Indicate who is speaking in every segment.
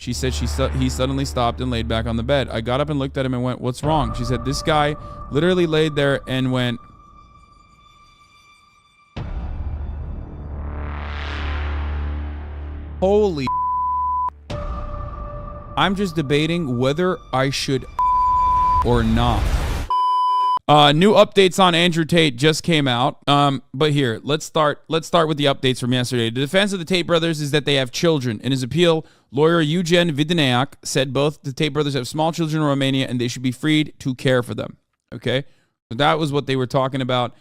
Speaker 1: She said he suddenly stopped and laid back on the bed. I got up and looked at him and went, what's wrong? She said, this guy literally laid there and went, holy I'm just debating whether I should or not. New updates on Andrew Tate just came out. But here, let's start with the updates from yesterday. The defense of the Tate brothers is that they have children. In his appeal, lawyer Eugen Vidiniak said both the Tate brothers have small children in Romania and they should be freed to care for them. Okay? So that was what they were talking about.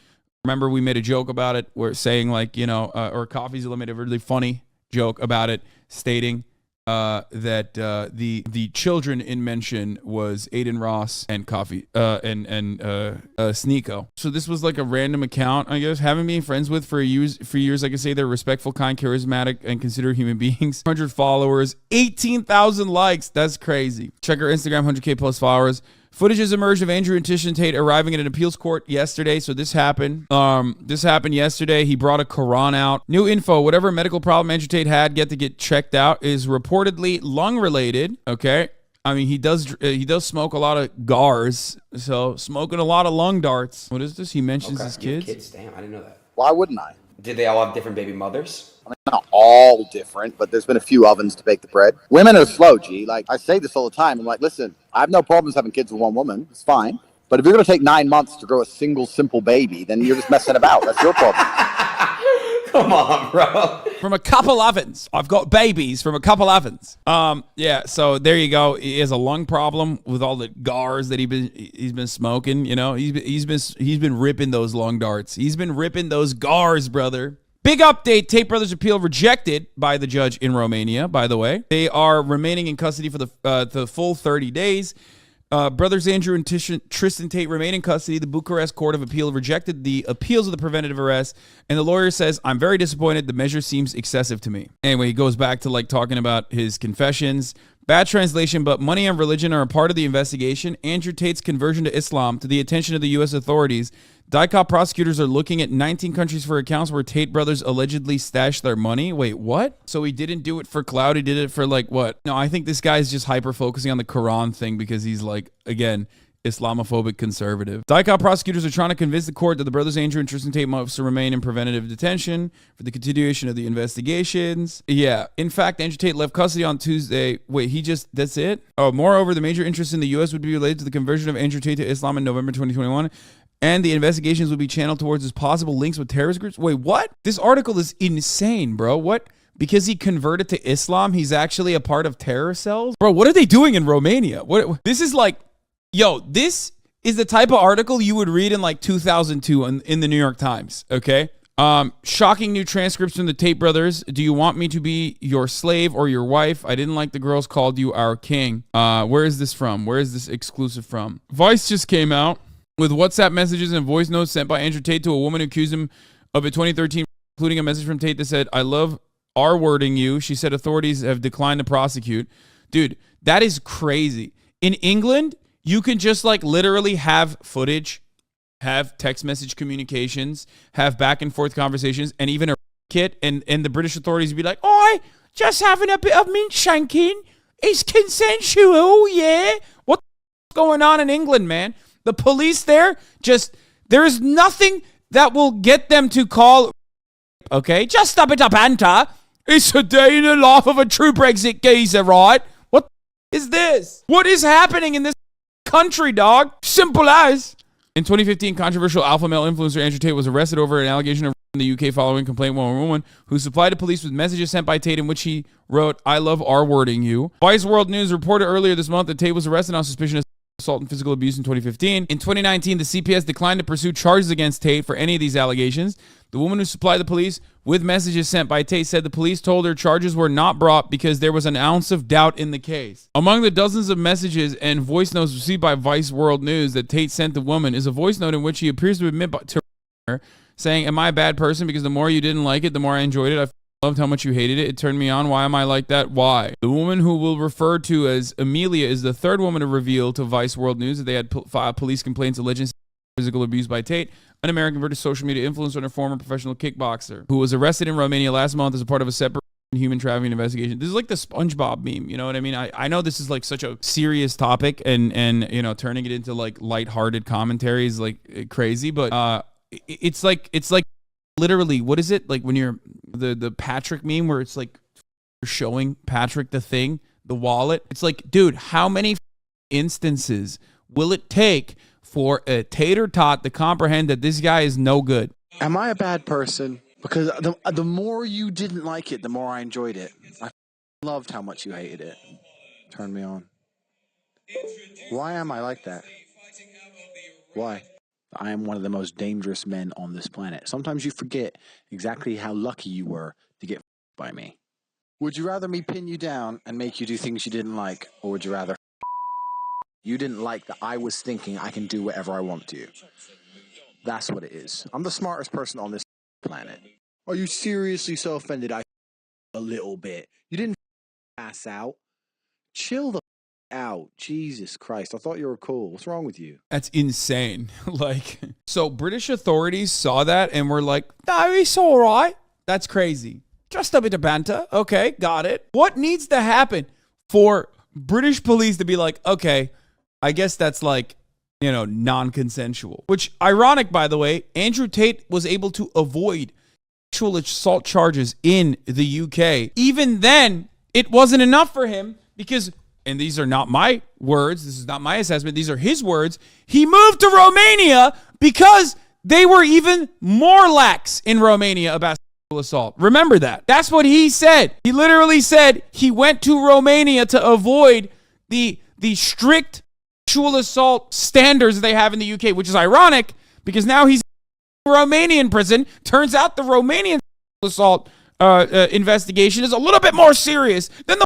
Speaker 1: Remember, we made a joke about it. We're saying like, you know, or Coffeezilla made a really funny joke about it, stating that the children in mention was Aiden Ross and Sneeko. So this was like a random account, I guess. Having been friends with for years, I can say they're respectful, kind, charismatic, and considerate human beings. 100 followers, 18,000 likes. That's crazy. Check our Instagram, 100K plus followers. Footage has emerged of Andrew and Tish and Tate arriving at an appeals court yesterday. So this happened. This happened yesterday. He brought a Quran out. New info: whatever medical problem Andrew Tate had to get checked out is reportedly lung related. Okay, I mean he does smoke a lot of gars, so smoking a lot of lung darts. What is this? He mentions his kids.
Speaker 2: Damn, I didn't know that.
Speaker 3: Why wouldn't I?
Speaker 2: Did they all have different baby mothers?
Speaker 3: I mean, not all different, but there's been a few ovens to bake the bread. Women are slow, G. Like, I say this all the time. I'm like, listen, I have no problems having kids with one woman. It's fine. But if you're going to take 9 months to grow a single, simple baby, then you're just messing about. That's your problem.
Speaker 2: Come on, bro.
Speaker 1: From a couple ovens. I've got babies from a couple ovens. Yeah, so there you go. He has a lung problem with all the gars that he's been smoking. You know, he's been ripping those lung darts. He's been ripping those gars, brother. Big update. Tate brothers' appeal rejected by the judge in Romania, by the way. They are remaining in custody for the full 30 days. Brothers Andrew and Tristan Tate remain in custody. The Bucharest Court of Appeal rejected the appeals of the preventative arrest, and the lawyer says, I'm very disappointed. The measure seems excessive to me. Anyway, he goes back to like talking about his confessions. Bad translation, but money and religion are a part of the investigation. Andrew Tate's conversion to Islam to the attention of the U.S. authorities. DICOP prosecutors are looking at 19 countries for accounts where Tate brothers allegedly stashed their money. Wait, what? So he didn't do it for clout. He did it for like what? No, I think this guy's just hyper-focusing on the Quran thing because he's like, again, Islamophobic conservative. DICOP prosecutors are trying to convince the court that the brothers Andrew and Tristan Tate must remain in preventative detention for the continuation of the investigations. Yeah. In fact, Andrew Tate left custody on Tuesday. Wait, that's it? Oh, moreover, the major interest in the U.S. would be related to the conversion of Andrew Tate to Islam in November 2021. And the investigations would be channeled towards his possible links with terrorist groups. Wait, what? This article is insane, bro. What? Because he converted to Islam, he's actually a part of terror cells? Bro, what are they doing in Romania? This is like, yo, this is the type of article you would read in like 2002 in the New York Times, okay? Shocking new transcripts from the Tate brothers. Do you want me to be your slave or your wife? I didn't like the girls called you our king. Where is this from? Where is this exclusive from? Vice just came out with WhatsApp messages and voice notes sent by Andrew Tate to a woman who accused him of a 2013, including a message from Tate that said, I love R-wording you. She said authorities have declined to prosecute. Dude, that is crazy. In England, you can just like literally have footage, have text message communications, have back and forth conversations, and even a kit, and the British authorities would be like, oh, just having a bit of mint shanking. It's consensual, yeah? What's going on in England, man? The police there, there is nothing that will get them to call, okay? Just a bit of banter. It's a day in the life of a true Brexit geezer, right? What is this? What is happening in this country, dog? Simple as. In 2015, controversial alpha male influencer Andrew Tate was arrested over an allegation of in the UK following complaint from a woman who supplied the police with messages sent by Tate in which he wrote, I love R-wording you. Vice World News reported earlier this month that Tate was arrested on suspicion of assault and physical abuse in 2015. In 2019, the CPS declined to pursue charges against Tate for any of these allegations. The woman who supplied the police with messages sent by Tate said the police told her charges were not brought because there was an ounce of doubt in the case. Among the dozens of messages and voice notes received by Vice World News that Tate sent the woman is a voice note in which he appears to admit to her, saying, am I a bad person because the more you didn't like it, the more I enjoyed it. I loved how much you hated it. It turned me on. Why am I like that? Why? The woman who will refer to as Amelia is the third woman to reveal to Vice World News that they had filed police complaints alleging physical abuse by Tate, an American British social media influencer and a former professional kickboxer who was arrested in Romania last month as a part of a separate human trafficking investigation. This is like the SpongeBob meme. You know what I mean? I know this is like such a serious topic, and turning it into like lighthearted commentary is like crazy, but it's like literally, what is it like when you're the Patrick meme where it's like showing Patrick the wallet? It's like, dude, how many instances will it take for a tater tot to comprehend that this guy is no good?
Speaker 4: Am I a bad person? Because the more you didn't like it, the more I enjoyed it. I loved how much you hated it. Turned me on. Why am I like that? Why? I am one of the most dangerous men on this planet. Sometimes you forget exactly how lucky you were to get by me. Would you rather me pin you down and make you do things you didn't like, or would you rather you didn't like that I was thinking I can do whatever I want to? That's what it is. I'm the smartest person on this planet. Are you seriously so offended I a little bit? You didn't pass out. Chill the out. Jesus Christ. I thought you were cool. What's wrong with you?
Speaker 1: That's insane. So British authorities saw that and were like, no, he's all right. That's crazy. Just a bit of banter. Okay, got it. What needs to happen for British police to be like, okay, I guess that's like, non-consensual? Which, ironic, by the way, Andrew Tate was able to avoid sexual assault charges in the UK. Even then, it wasn't enough for him because, and these are not my words, this is not my assessment, these are his words, he moved to Romania because they were even more lax in Romania about sexual assault. Remember that. That's what he said. He literally said he went to Romania to avoid the strict sexual assault standards they have in the UK, which is ironic because now he's Romanian prison. Turns out the Romanian assault investigation is a little bit more serious than the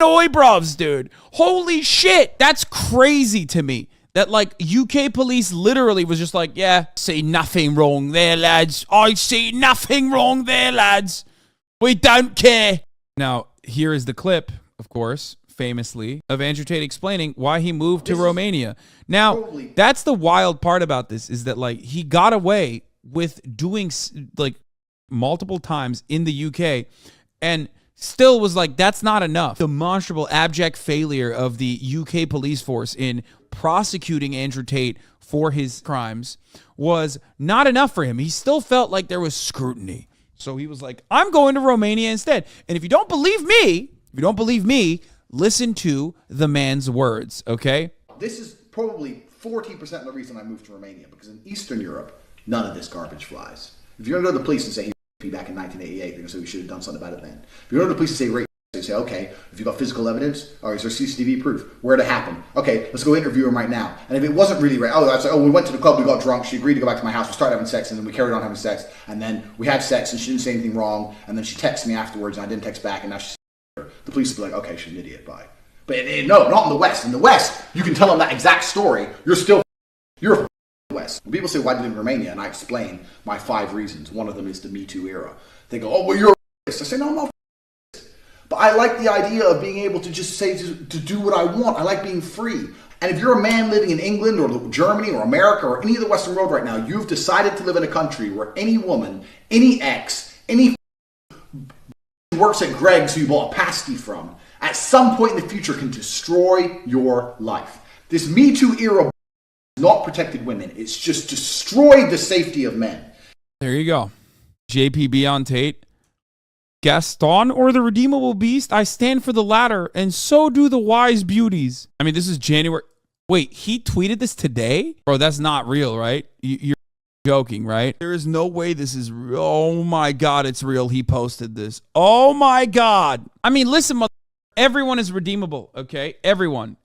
Speaker 1: Oibrovs, dude. Holy shit. That's crazy to me. That like UK police literally was just like, yeah, see nothing wrong there, lads. I see nothing wrong there, lads. We don't care. Now, here is the clip, of course, famously, of Andrew Tate explaining why he moved to Romania. Now, that's the wild part about this, is that like he got away with doing like multiple times in the UK and still was like, that's not enough. Demonstrable abject failure of the UK police force in prosecuting Andrew Tate for his crimes was not enough for him. He still felt like there was scrutiny. So he was like, I'm going to Romania instead. And if you don't believe me, listen to the man's words, okay?
Speaker 5: This is probably 40% of the reason I moved to Romania, because in Eastern Europe, none of this garbage flies. If you're going to go to the police and say he raped me back in 1988, they're going to say we should have done something about it then. If you're going to the police and say rape, they say, okay, if you've got physical evidence, or is there CCTV proof? Where'd it happen? Okay, let's go interview him right now. And if it wasn't really rape, I'd say, we went to the club, we got drunk, she agreed to go back to my house, we started having sex, and then we carried on having sex, and then we had sex, and she didn't say anything wrong, and then she texted me afterwards, and I didn't text back, and now she's the police would be like, okay, she's an idiot, bye. But no, not in the West. In the West, you can tell them that exact story. You're in the West. When people say, why did you live in Romania? And I explain my 5 reasons. One of them is the Me Too era. They go, oh, well, you're a racist. I say, no, I'm not a racist. But I like the idea of being able to just say, to do what I want. I like being free. And if you're a man living in England or Germany or America or any of the Western world right now, you've decided to live in a country where any woman, any ex, any works at Greg's who you bought a pasty from, at some point in the future can destroy your life. This Me Too era has not protected women. It's just destroyed the safety of men.
Speaker 1: There you go. JPB on Tate. Gaston or the Redeemable Beast? I stand for the latter, and so do the wise beauties. I mean, this is January. Wait, he tweeted this today? Bro, that's not real, right? You're joking, right? There is no way this is real. Oh my God, it's real. He posted this. Oh my God. I mean, listen, everyone is redeemable, okay? Everyone.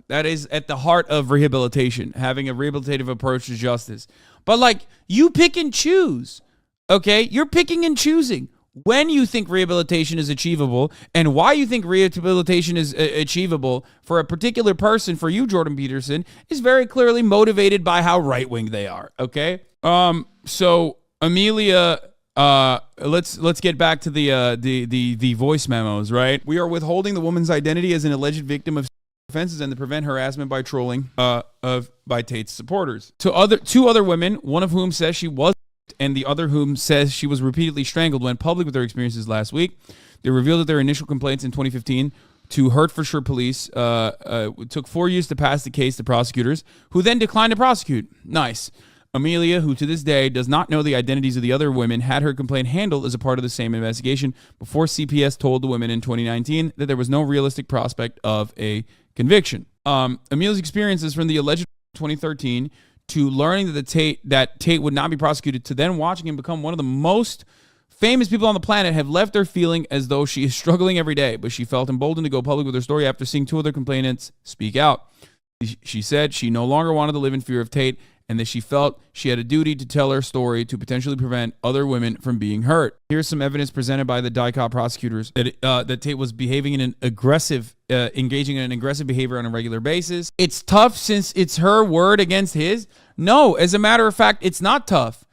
Speaker 1: That is at the heart of rehabilitation, having a rehabilitative approach to justice. But like, you pick and choose, okay? You're picking and choosing when you think rehabilitation is achievable and why you think rehabilitation is achievable for a particular person. For you, Jordan Peterson, is very clearly motivated by how right-wing they are, okay? So Amelia, let's get back to the voice memos, right? We are withholding the woman's identity as an alleged victim of offenses and to prevent harassment by trolling by Tate's supporters. Two other women, one of whom says she was and the other whom says she was repeatedly strangled, went public with their experiences last week. They revealed that their initial complaints in 2015 to Hertfordshire police took 4 years to pass the case to prosecutors, who then declined to prosecute. Nice. Amelia, who to this day does not know the identities of the other women, had her complaint handled as a part of the same investigation before CPS told the women in 2019 that there was no realistic prospect of a conviction. Amelia's experiences from the alleged 2013 to learning that Tate would not be prosecuted to then watching him become one of the most famous people on the planet have left her feeling as though she is struggling every day, but she felt emboldened to go public with her story after seeing 2 other complainants speak out. She said she no longer wanted to live in fear of Tate and that she felt she had a duty to tell her story to potentially prevent other women from being hurt. Here's some evidence presented by the DICOT prosecutors that Tate was behaving in an aggressive, engaging in an aggressive behavior on a regular basis. It's tough since it's her word against his. No, as a matter of fact, it's not tough.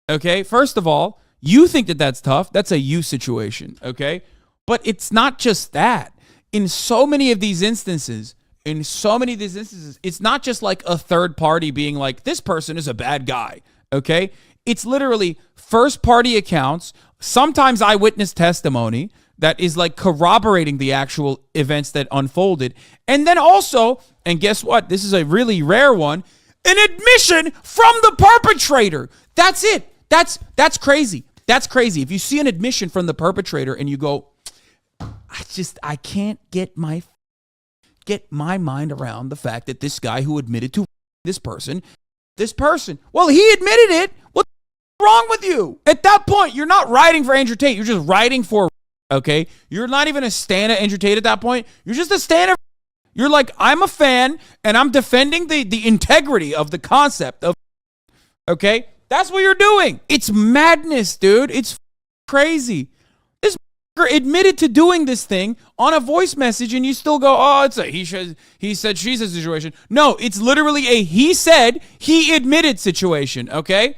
Speaker 1: Okay, first of all, you think that that's tough. That's a you situation, okay? But it's not just that. In so many of these instances, it's not just like a third party being like, this person is a bad guy, okay? It's literally first-party accounts, sometimes eyewitness testimony that is like corroborating the actual events that unfolded. And then also, and guess what? This is a really rare one, an admission from the perpetrator. That's it. That's crazy. That's crazy. If you see an admission from the perpetrator and you go, I can't get my mind around the fact that this guy who admitted to this person, well, he admitted it. What's wrong with you? At that point, you're not writing for Andrew Tate. You're just writing for, okay? You're not even a stan of Andrew Tate at that point. You're just a stan of, you're like, I'm a fan and I'm defending the integrity of the concept of, okay? That's what you're doing. It's madness, dude. It's crazy. This admitted to doing this thing on a voice message and you still go, oh, it's a he said, she said situation. No, it's literally a he said, he admitted situation, okay?